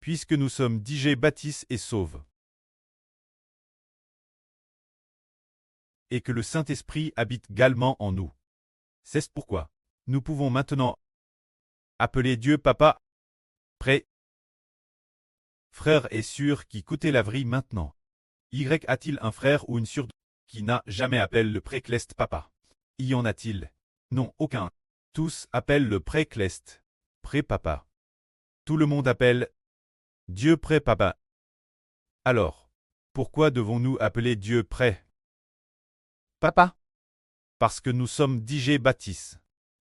puisque nous sommes DJ bâtissent et sauvent. Et que le Saint-Esprit habite galement en nous. C'est pourquoi nous pouvons maintenant appeler Dieu Papa, prêt. Frère et sœur qui coûtait la vie maintenant. Y a-t-il un frère ou une sœur qui n'a jamais appelé le précleste Papa? Y en a-t-il? Non, aucun. Tous appellent le précleste Pré-Papa. Tout le monde appelle Dieu Pré-Papa. Alors, pourquoi devons-nous appeler Dieu Pré Papa? Parce que nous sommes DJ bâtissent,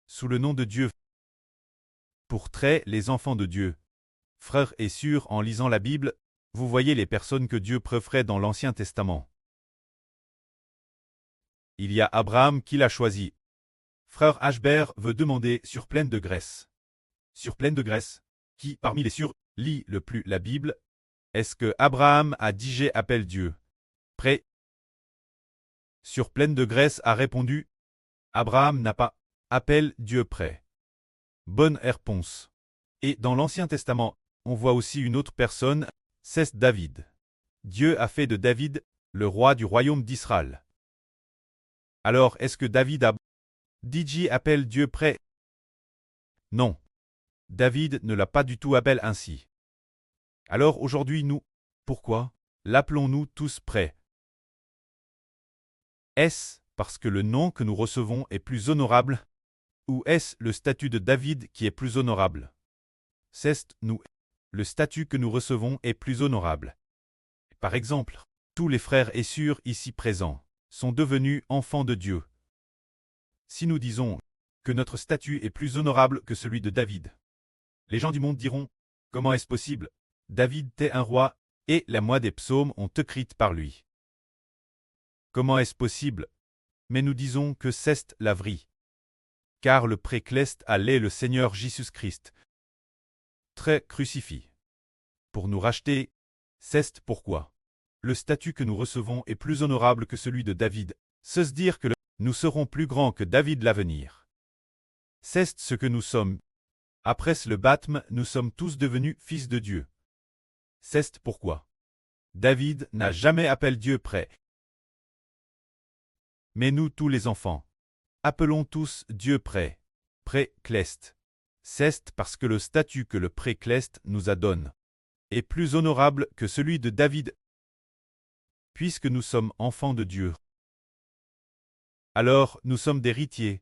sous le nom de Dieu. Pour les enfants de Dieu. Frères et sœurs, en lisant la Bible, vous voyez les personnes que Dieu préférait dans l'Ancien Testament. Il y a Abraham qui l'a choisi. Frère Ashbert veut demander sur pleine de graisse. Sur pleine de graisse, qui parmi les sœurs lit le plus la Bible? Est-ce que Abraham a dit appelle Dieu prêt? Sur pleine de graisse a répondu Abraham n'a pas appelle Dieu prêt. Bonne réponse. Et dans l'Ancien Testament, on voit aussi une autre personne, c'est David. Dieu a fait de David le roi du royaume d'Israël. Alors est-ce que David a dit appelle Dieu prêt? Non. David ne l'a pas du tout appelé ainsi. Alors aujourd'hui nous, pourquoi l'appelons-nous tous prêts? Est-ce parce que le nom que nous recevons est plus honorable? Ou est-ce le statut de David qui est plus honorable? C'est nous. Le statut que nous recevons est plus honorable. Par exemple, tous les frères et sœurs ici présents sont devenus enfants de Dieu. Si nous disons que notre statut est plus honorable que celui de David, les gens du monde diront « Comment est-ce possible? David était un roi, et la moitié des psaumes ont écrite par lui. » Comment est-ce possible? Mais nous disons que c'est la vraie. Car le précleste allait le Seigneur Jésus-Christ, très crucifié. Pour nous racheter, c'est pourquoi le statut que nous recevons est plus honorable que celui de David, c'est dire que nous serons plus grands que David l'avenir. C'est ce que nous sommes. Après le baptême, nous sommes tous devenus fils de Dieu. C'est pourquoi David n'a jamais appelé Dieu prêt. Mais nous tous les enfants, appelons tous Dieu prêt, précleste. C'est parce que le statut que le précleste nous a donné est plus honorable que celui de David, puisque nous sommes enfants de Dieu. Alors nous sommes des héritiers.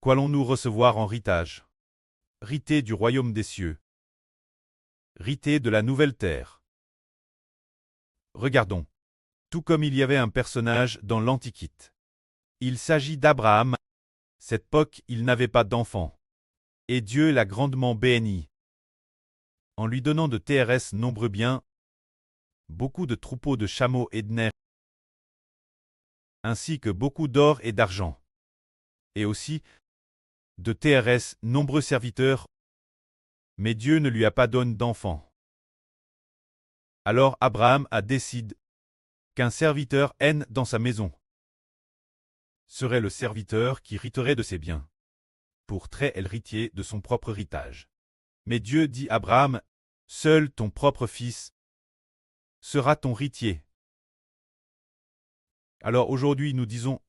Qu'allons-nous recevoir en héritage? Héritier du royaume des cieux. Héritier de la nouvelle terre. Regardons. Tout comme il y avait un personnage dans l'Antiquité. Il s'agit d'Abraham. Cette époque, il n'avait pas d'enfant. Et Dieu l'a grandement béni. En lui donnant de TRS nombreux biens, beaucoup de troupeaux de chameaux et de nerfs, ainsi que beaucoup d'or et d'argent. Et aussi, de TRS nombreux serviteurs, mais Dieu ne lui a pas donné d'enfant. Alors Abraham a décidé qu'un serviteur haine dans sa maison serait le serviteur qui hériterait de ses biens, pour héritier de son propre héritage. Mais Dieu dit à Abraham, seul ton propre fils sera ton héritier. Alors aujourd'hui nous disons,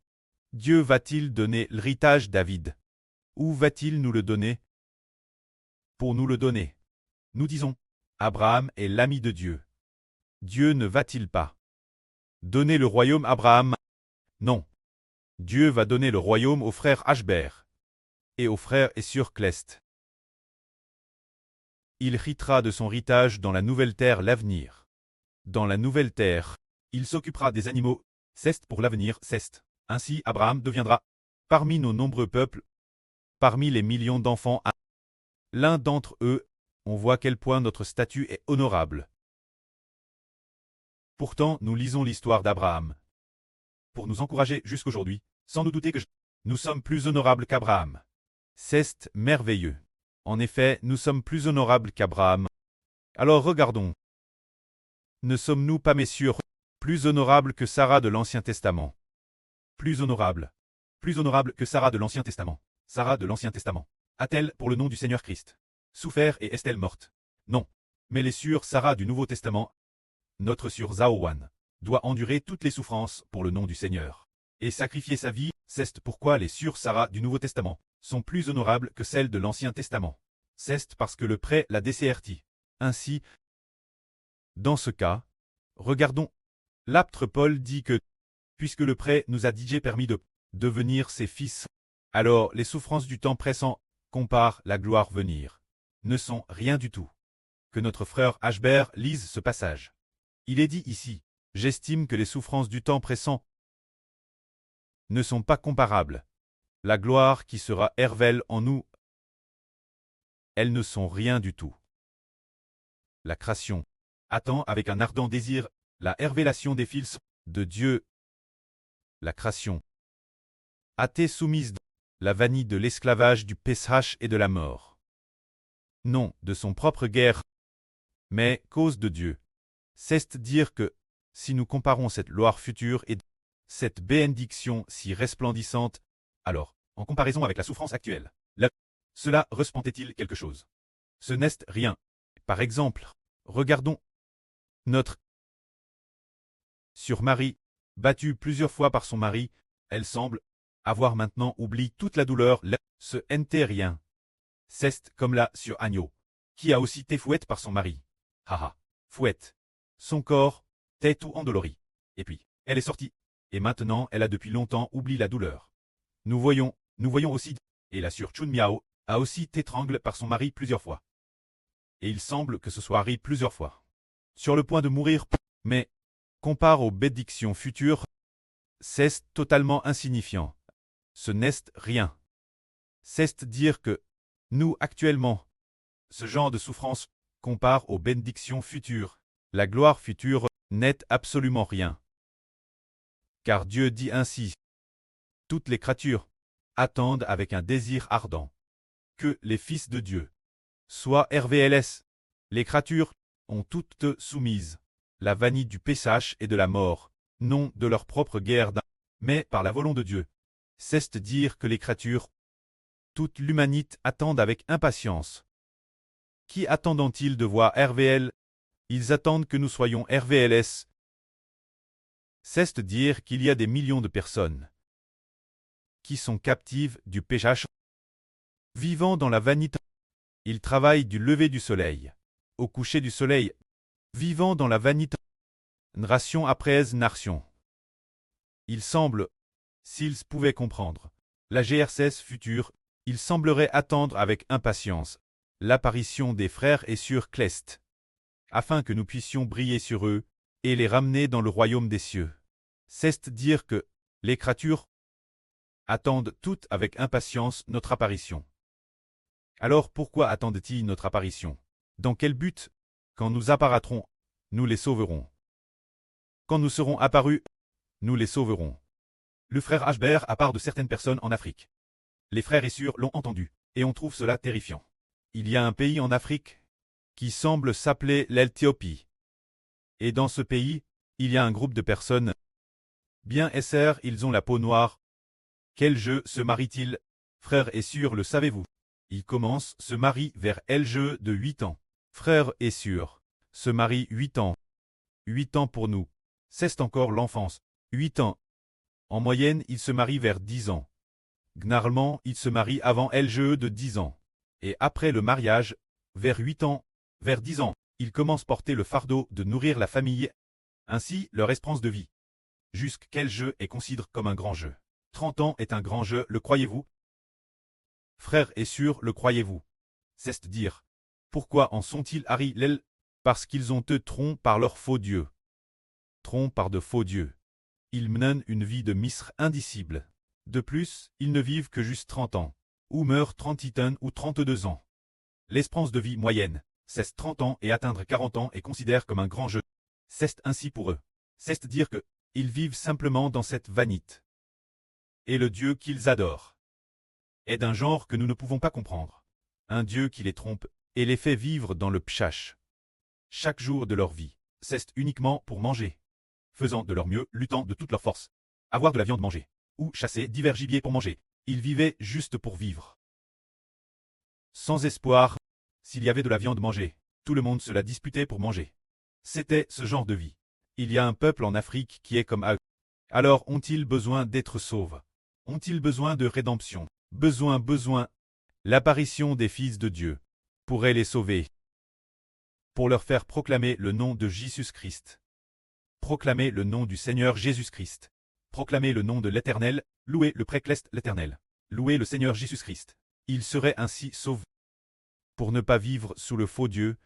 Dieu va-t-il donner l'héritage David? Où va-t-il nous le donner? Pour nous le donner, nous disons, Abraham est l'ami de Dieu. Dieu ne va-t-il pas donner le royaume à Abraham? Non. Dieu va donner le royaume aux frères Ashbert et aux frères et sœurs Clest. Il héritera de son héritage dans la nouvelle terre l'avenir. Dans la nouvelle terre, il s'occupera des animaux, c'est pour l'avenir, c'est. Ainsi Abraham deviendra, parmi nos nombreux peuples, parmi les millions d'enfants, l'un d'entre eux, on voit quel point notre statut est honorable. Pourtant, nous lisons l'histoire d'Abraham pour nous encourager jusqu'aujourd'hui, sans nous douter que nous sommes plus honorables qu'Abraham. C'est merveilleux. En effet, nous sommes plus honorables qu'Abraham. Alors regardons. Ne sommes-nous pas, messieurs, plus honorables que Sarah de l'Ancien Testament? Plus honorable que Sarah de l'Ancien Testament. Sarah de l'Ancien Testament. A-t-elle pour le nom du Seigneur Christ Souffert et est-elle morte? Non. Mais les sûrs Sarah du Nouveau Testament, notre sûre Zaowan, doit endurer toutes les souffrances pour le nom du Seigneur. Et sacrifier sa vie, c'est pourquoi les sûres Sarah du Nouveau Testament sont plus honorables que celles de l'Ancien Testament. C'est parce que le prêt l'a desserti. Ainsi, dans ce cas, regardons. L'apôtre Paul dit que, puisque le prêt nous a déjà permis de devenir ses fils, alors les souffrances du temps pressant, comparent la gloire venir, ne sont rien du tout. Que notre frère Ashbert lise ce passage. Il est dit ici, j'estime que les souffrances du temps pressant ne sont pas comparables. La gloire qui sera révélée en nous, elles ne sont rien du tout. La création attend avec un ardent désir la révélation des fils de Dieu. La création a été soumise la vanille de l'esclavage du péché et de la mort. Non de son propre guerre, mais cause de Dieu. C'est dire que, si nous comparons cette gloire future et cette bénédiction si resplendissante, alors, en comparaison avec la souffrance actuelle, cela resplendait-il quelque chose? Ce n'est rien. Par exemple, regardons notre sur Marie, battue plusieurs fois par son mari, elle semble avoir maintenant oublié toute la douleur, ce n'était rien. C'est comme la sur Agneau, qui a aussi été fouette par son mari. Haha, fouette. Son corps était tout endolori. Et puis, elle est sortie. Et maintenant, elle a depuis longtemps oublié la douleur. Nous voyons aussi, et la sur Chun Miao a aussi été étranglée par son mari plusieurs fois. Et il semble que ce soit arrivé plusieurs fois. Sur le point de mourir, mais, compare aux bénédictions futures, c'est totalement insignifiant. Ce n'est rien. C'est dire que, nous actuellement, ce genre de souffrance compare aux bénédictions futures. La gloire future n'est absolument rien. Car Dieu dit ainsi, toutes les créatures attendent avec un désir ardent que les fils de Dieu soient RVLS. Les créatures ont toutes soumises la vanille du péché et de la mort, non de leur propre guerre, mais par la volonté de Dieu. C'est dire que les créatures, toute l'humanité attendent avec impatience. Qui attendent-ils de voir RVL? Ils attendent que nous soyons RVLS. C'est dire qu'il y a des millions de personnes qui sont captives du péché, vivant dans la vanité. Ils travaillent du lever du soleil au coucher du soleil, vivant dans la vanité, nation après nation. Il semble, s'ils pouvaient comprendre la GRCS future, ils sembleraient attendre avec impatience l'apparition des frères et sœurs Clest, afin que nous puissions briller sur eux et les ramener dans le royaume des cieux. C'est dire que les créatures attendent toutes avec impatience notre apparition. Alors pourquoi attendent-ils notre apparition? Dans quel but? Quand nous apparaîtrons, nous les sauverons. Quand nous serons apparus, nous les sauverons. Le frère Ashbert a part de certaines personnes en Afrique. Les frères et sœurs l'ont entendu, et on trouve cela terrifiant. Il y a un pays en Afrique qui semble s'appeler l'Éthiopie. Et dans ce pays, il y a un groupe de personnes. Bien SR, ils ont la peau noire. Quel jeu se marie-t-il? Frères et sœurs, le savez-vous? Ils commencent se marient vers jeu de 8 ans. Frères et sœurs se marient 8 ans. 8 ans pour nous. C'est encore l'enfance. 8 ans. En moyenne, ils se marient vers 10 ans. Généralement, ils se marient avant jeu de 10 ans. Et après le mariage, vers 8 ans, vers 10 ans, ils commencent à porter le fardeau de nourrir la famille. Ainsi, leur espérance de vie. Jusqu'à jeu est considéré comme un grand jeu. 30 ans est un grand jeu, le croyez-vous? Frères et sœurs, le croyez-vous? C'est dire. Pourquoi en sont-ils arrivés? Parce qu'ils ont trompé par leurs faux dieux. Trompés par de faux dieux. Ils mènent une vie de misère indicible. De plus, ils ne vivent que juste 30 ans. Ou meurent 31 ou 32 ans. L'espérance de vie moyenne, c'est 30 ans et atteindre 40 ans est considéré comme un grand jeu. C'est ainsi pour eux. C'est dire que, ils vivent simplement dans cette vanité. Et le Dieu qu'ils adorent est d'un genre que nous ne pouvons pas comprendre. Un Dieu qui les trompe et les fait vivre dans le pchash. Chaque jour de leur vie, c'est uniquement pour manger. Faisant de leur mieux, luttant de toute leur force. Avoir de la viande manger. Ou chasser divers gibiers pour manger. Ils vivaient juste pour vivre. Sans espoir, S'il y avait de la viande mangée, tout le monde se la disputait pour manger. C'était ce genre de vie. Il y a un peuple en Afrique qui est comme eux. Alors ont-ils besoin d'être sauvés? Ont-ils besoin de rédemption? Besoin. L'apparition des fils de Dieu pourrait les sauver. Pour leur faire proclamer le nom de Jésus-Christ. Proclamer le nom du Seigneur Jésus-Christ. Proclamer le nom de l'Éternel, louer le précleste l'Éternel. Louer le Seigneur Jésus-Christ. Ils seraient ainsi sauvés. Pour ne pas vivre sous le faux Dieu.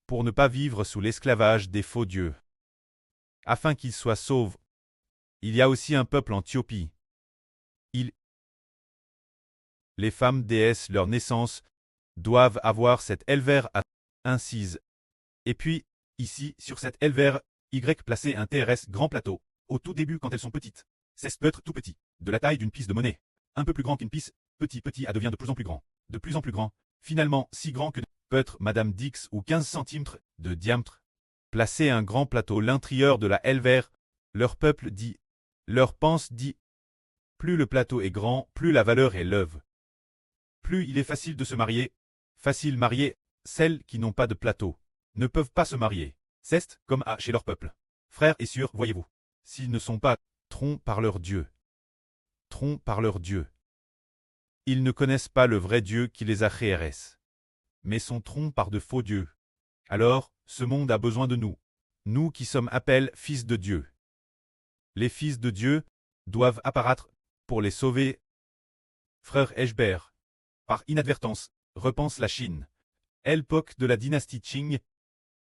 Pour ne pas vivre sous l'esclavage des faux dieux. Afin qu'ils soient sauvés. Il y a aussi un peuple en Éthiopie. Les femmes déesses leur naissance doivent avoir cette élevère à incise. Et puis, ici, sur cette élevère, Y placer un TRS grand plateau, au tout début quand elles sont petites. C'est peut être tout petit, de la taille d'une pièce de monnaie. Un peu plus grand qu'une pièce, petit, devient de plus en plus grand. De plus en plus grand, finalement si grand que peut-être Madame Dix ou 15 cm de diamètre. Placer un grand plateau l'intérieur de la élevère, leur peuple dit, leur pense dit, plus le plateau est grand, plus la valeur est l'œuvre. Plus il est facile de se marier, facile marier, celles qui n'ont pas de plateau, ne peuvent pas se marier. C'est comme à chez leur peuple. Frères et sœurs, voyez-vous, s'ils ne sont pas trompés par leur Dieu. Trompés par leur Dieu. Ils ne connaissent pas le vrai Dieu qui les a créés, mais sont trompés par de faux dieux. Alors, ce monde a besoin de nous. Nous qui sommes appelés fils de Dieu. Les fils de Dieu doivent apparaître pour les sauver. Frère Eshbert. Par inadvertance, repense la Chine. L'époque de la dynastie Qing.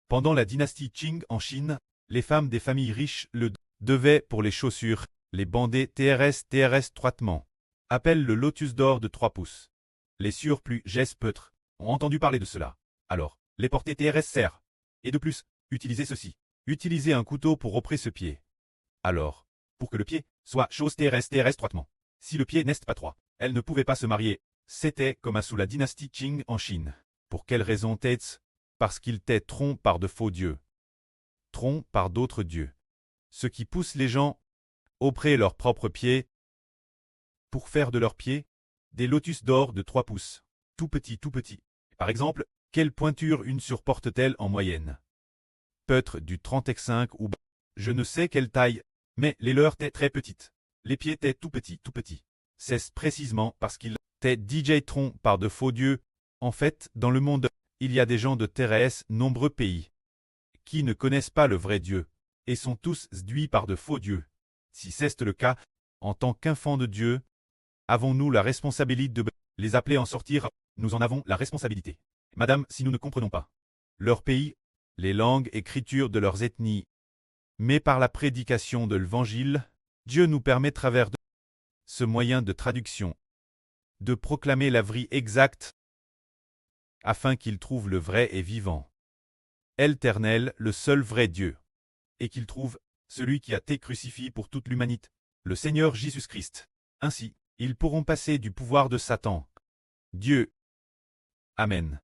Pendant la dynastie Qing en Chine, les femmes des familles riches le devaient pour les chaussures, les bandés TRS étroitement. Appelle le lotus d'or de 3 pouces. Les surplus peutres ont entendu parler de cela. Alors, les porter TRS serrent. Et de plus, utilisez ceci. Utilisez un couteau pour opérer ce pied. Alors, pour que le pied soit chose TRS étroitement. Si le pied n'est pas droit, elle ne pouvait pas se marier. C'était comme sous la dynastie Qing en Chine. Pour quelle raison t'es-ce? Parce qu'ils t'aient trompés par de faux dieux. Trompés par d'autres dieux. Ce qui pousse les gens auprès leurs propres pieds. Pour faire de leurs pieds des lotus d'or de 3 pouces. Tout petit. Par exemple, quelle pointure une surporte-t-elle en moyenne? Peut-être du 35 ou je ne sais quelle taille, mais les leurs étaient très petites. Les pieds étaient tout petits. C'est précisément parce qu'ils étaient DJ trompés par de faux dieux. En fait, dans le monde, il y a des gens de TRS nombreux pays qui ne connaissent pas le vrai Dieu et sont tous séduits par de faux dieux. Si c'est le cas, en tant qu'enfants de Dieu, avons-nous la responsabilité de les appeler à en sortir? Nous en avons la responsabilité. Madame, si nous ne comprenons pas leur pays, les langues, écritures de leurs ethnies, mais par la prédication de l'Évangile, Dieu nous permet, à travers de ce moyen de traduction, de proclamer la vie exacte, afin qu'ils trouvent le vrai et vivant, l'Éternel, le seul vrai Dieu, et qu'ils trouvent celui qui a été crucifié pour toute l'humanité, le Seigneur Jésus-Christ. Ainsi, ils pourront passer du pouvoir de Satan. Dieu. Amen.